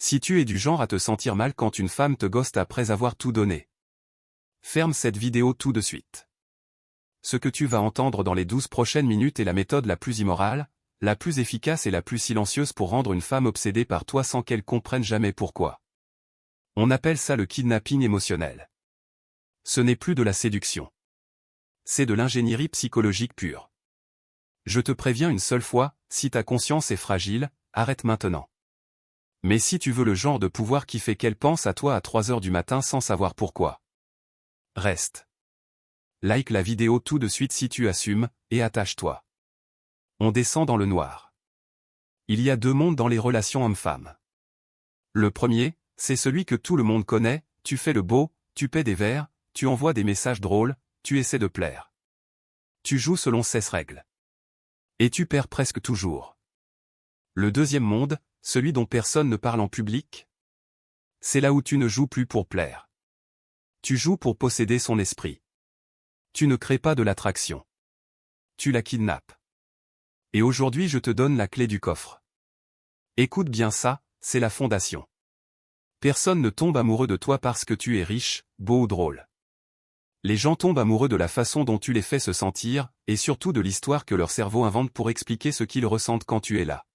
Si tu es du genre à te sentir mal quand une femme te ghoste après avoir tout donné, ferme cette vidéo tout de suite. Ce que tu vas entendre dans les 12 prochaines minutes est la méthode la plus immorale, la plus efficace et la plus silencieuse pour rendre une femme obsédée par toi sans qu'elle comprenne jamais pourquoi. On appelle ça le kidnapping émotionnel. Ce n'est plus de la séduction. C'est de l'ingénierie psychologique pure. Je te préviens une seule fois, si ta conscience est fragile, arrête maintenant. Mais si tu veux le genre de pouvoir qui fait qu'elle pense à toi à 3 heures du matin sans savoir pourquoi, reste. Like la vidéo tout de suite si tu assumes, et attache-toi. On descend dans le noir. Il y a 2 mondes dans les relations hommes-femmes. Le premier, c'est celui que tout le monde connaît, tu fais le beau, tu paies des verres, tu envoies des messages drôles, tu essaies de plaire. Tu joues selon 16 règles. Et tu perds presque toujours. Le deuxième monde, celui dont personne ne parle en public, c'est là où tu ne joues plus pour plaire. Tu joues pour posséder son esprit. Tu ne crées pas de l'attraction. Tu la kidnappes. Et aujourd'hui je te donne la clé du coffre. Écoute bien ça, c'est la fondation. Personne ne tombe amoureux de toi parce que tu es riche, beau ou drôle. Les gens tombent amoureux de la façon dont tu les fais se sentir, et surtout de l'histoire que leur cerveau invente pour expliquer ce qu'ils ressentent quand tu es là.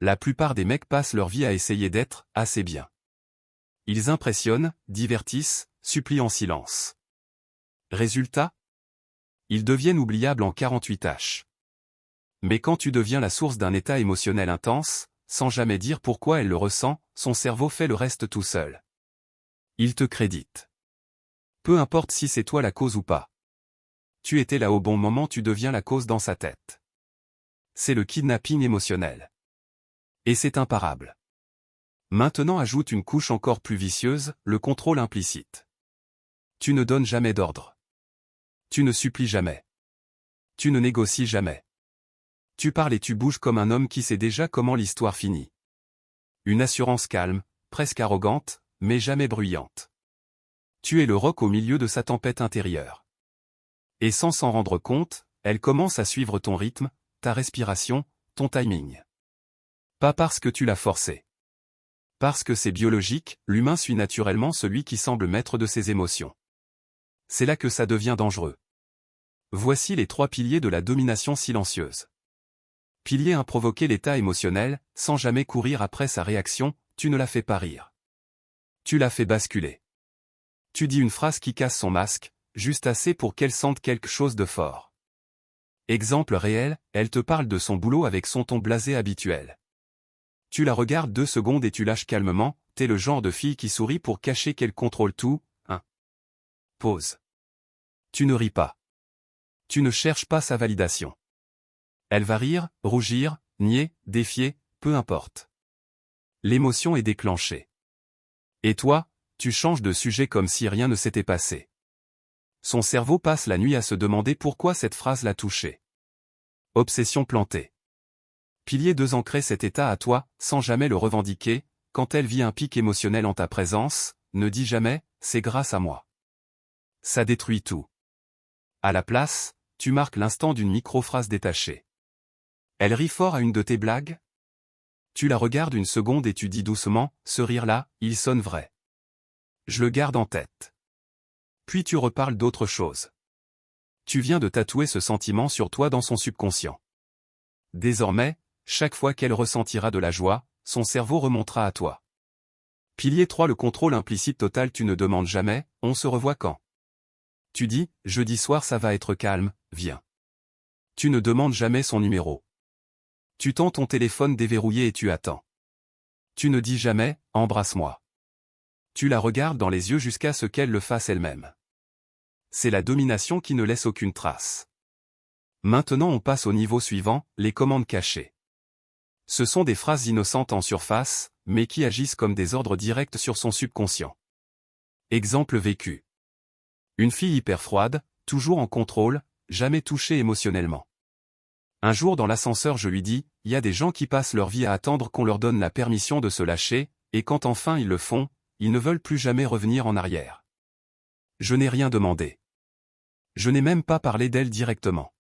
La plupart des mecs passent leur vie à essayer d'être assez bien. Ils impressionnent, divertissent, supplient en silence. Résultat ? Ils deviennent oubliables en 48 tâches. Mais quand tu deviens la source d'un état émotionnel intense, sans jamais dire pourquoi elle le ressent, son cerveau fait le reste tout seul. Il te crédite. Peu importe si c'est toi la cause ou pas. Tu étais là au bon moment, tu deviens la cause dans sa tête. C'est le kidnapping émotionnel. Et c'est imparable. Maintenant ajoute une couche encore plus vicieuse, le contrôle implicite. Tu ne donnes jamais d'ordre. Tu ne supplies jamais. Tu ne négocies jamais. Tu parles et tu bouges comme un homme qui sait déjà comment l'histoire finit. Une assurance calme, presque arrogante, mais jamais bruyante. Tu es le roc au milieu de sa tempête intérieure. Et sans s'en rendre compte, elle commence à suivre ton rythme, ta respiration, ton timing. Pas parce que tu l'as forcé. Parce que c'est biologique, l'humain suit naturellement celui qui semble maître de ses émotions. C'est là que ça devient dangereux. Voici les 3 piliers de la domination silencieuse. Pilier 1, provoquer l'état émotionnel, sans jamais courir après sa réaction, tu ne la fais pas rire. Tu la fais basculer. Tu dis une phrase qui casse son masque, juste assez pour qu'elle sente quelque chose de fort. Exemple réel, elle te parle de son boulot avec son ton blasé habituel. Tu la regardes 2 secondes et tu lâches calmement, t'es le genre de fille qui sourit pour cacher qu'elle contrôle tout, hein. Pause. Tu ne ris pas. Tu ne cherches pas sa validation. Elle va rire, rougir, nier, défier, peu importe. L'émotion est déclenchée. Et toi, tu changes de sujet comme si rien ne s'était passé. Son cerveau passe la nuit à se demander pourquoi cette phrase l'a touché. Obsession plantée. Pilier 2, ancrer cet état à toi, sans jamais le revendiquer, quand elle vit un pic émotionnel en ta présence, ne dis jamais « c'est grâce à moi ». Ça détruit tout. À la place, tu marques l'instant d'une micro-phrase détachée. Elle rit fort à une de tes blagues? Tu la regardes une seconde et tu dis doucement, ce rire-là, il sonne vrai. Je le garde en tête. Puis tu reparles d'autre chose. Tu viens de tatouer ce sentiment sur toi dans son subconscient. Désormais, chaque fois qu'elle ressentira de la joie, son cerveau remontera à toi. Pilier 3, le contrôle implicite total, tu ne demandes jamais, on se revoit quand? Tu dis, jeudi soir ça va être calme, viens. Tu ne demandes jamais son numéro. Tu tends ton téléphone déverrouillé et tu attends. Tu ne dis jamais, embrasse-moi. Tu la regardes dans les yeux jusqu'à ce qu'elle le fasse elle-même. C'est la domination qui ne laisse aucune trace. Maintenant on passe au niveau suivant, les commandes cachées. Ce sont des phrases innocentes en surface, mais qui agissent comme des ordres directs sur son subconscient. Exemple vécu. Une fille hyper froide, toujours en contrôle, jamais touchée émotionnellement. Un jour dans l'ascenseur je lui dis, il y a des gens qui passent leur vie à attendre qu'on leur donne la permission de se lâcher, et quand enfin ils le font, ils ne veulent plus jamais revenir en arrière. Je n'ai rien demandé. Je n'ai même pas parlé d'elle directement.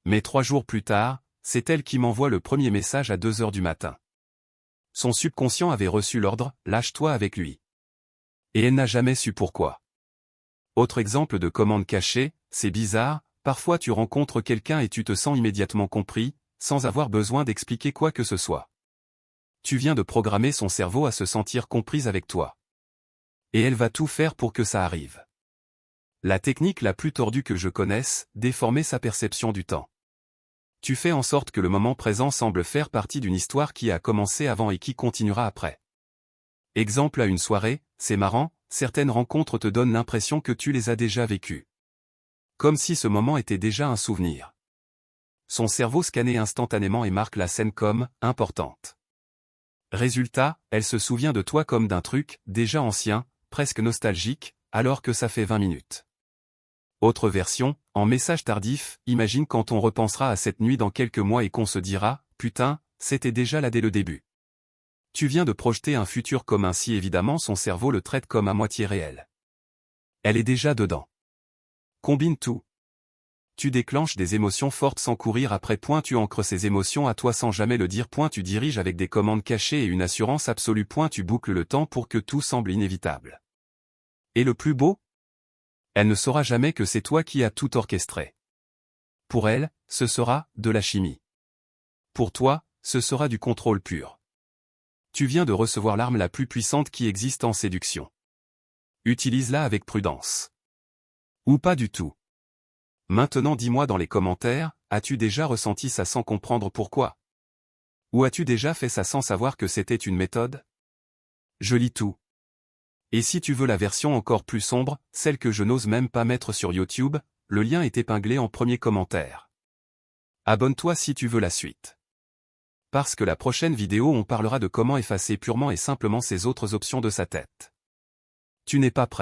Mais 3 jours plus tard, c'est elle qui m'envoie le premier message à 2 heures du matin. Son subconscient avait reçu l'ordre « lâche-toi avec lui ». Et elle n'a jamais su pourquoi. Autre exemple de commande cachée, c'est bizarre, parfois tu rencontres quelqu'un et tu te sens immédiatement compris, sans avoir besoin d'expliquer quoi que ce soit. Tu viens de programmer son cerveau à se sentir comprise avec toi. Et elle va tout faire pour que ça arrive. La technique la plus tordue que je connaisse, déformer sa perception du temps. Tu fais en sorte que le moment présent semble faire partie d'une histoire qui a commencé avant et qui continuera après. Exemple à une soirée, c'est marrant, certaines rencontres te donnent l'impression que tu les as déjà vécues. Comme si ce moment était déjà un souvenir. Son cerveau scannait instantanément et marque la scène comme « importante ». Résultat, elle se souvient de toi comme d'un truc, déjà ancien, presque nostalgique, alors que ça fait 20 minutes. Autre version, en message tardif, imagine quand on repensera à cette nuit dans quelques mois et qu'on se dira « Putain, c'était déjà là dès le début ». Tu viens de projeter un futur commun si évidemment son cerveau le traite comme à moitié réel. Elle est déjà dedans. Combine tout. Tu déclenches des émotions fortes sans courir après. Tu ancres ces émotions à toi sans jamais le dire. Tu diriges avec des commandes cachées et une assurance absolue. Tu boucles le temps pour que tout semble inévitable. Et le plus beau ? Elle ne saura jamais que c'est toi qui as tout orchestré. Pour elle, ce sera de la chimie. Pour toi, ce sera du contrôle pur. Tu viens de recevoir l'arme la plus puissante qui existe en séduction. Utilise-la avec prudence. Ou pas du tout. Maintenant dis-moi dans les commentaires, as-tu déjà ressenti ça sans comprendre pourquoi? Ou as-tu déjà fait ça sans savoir que c'était une méthode? Je lis tout. Et si tu veux la version encore plus sombre, celle que je n'ose même pas mettre sur YouTube, le lien est épinglé en premier commentaire. Abonne-toi si tu veux la suite. Parce que la prochaine vidéo on parlera de comment effacer purement et simplement ces autres options de sa tête. Tu n'es pas prêt.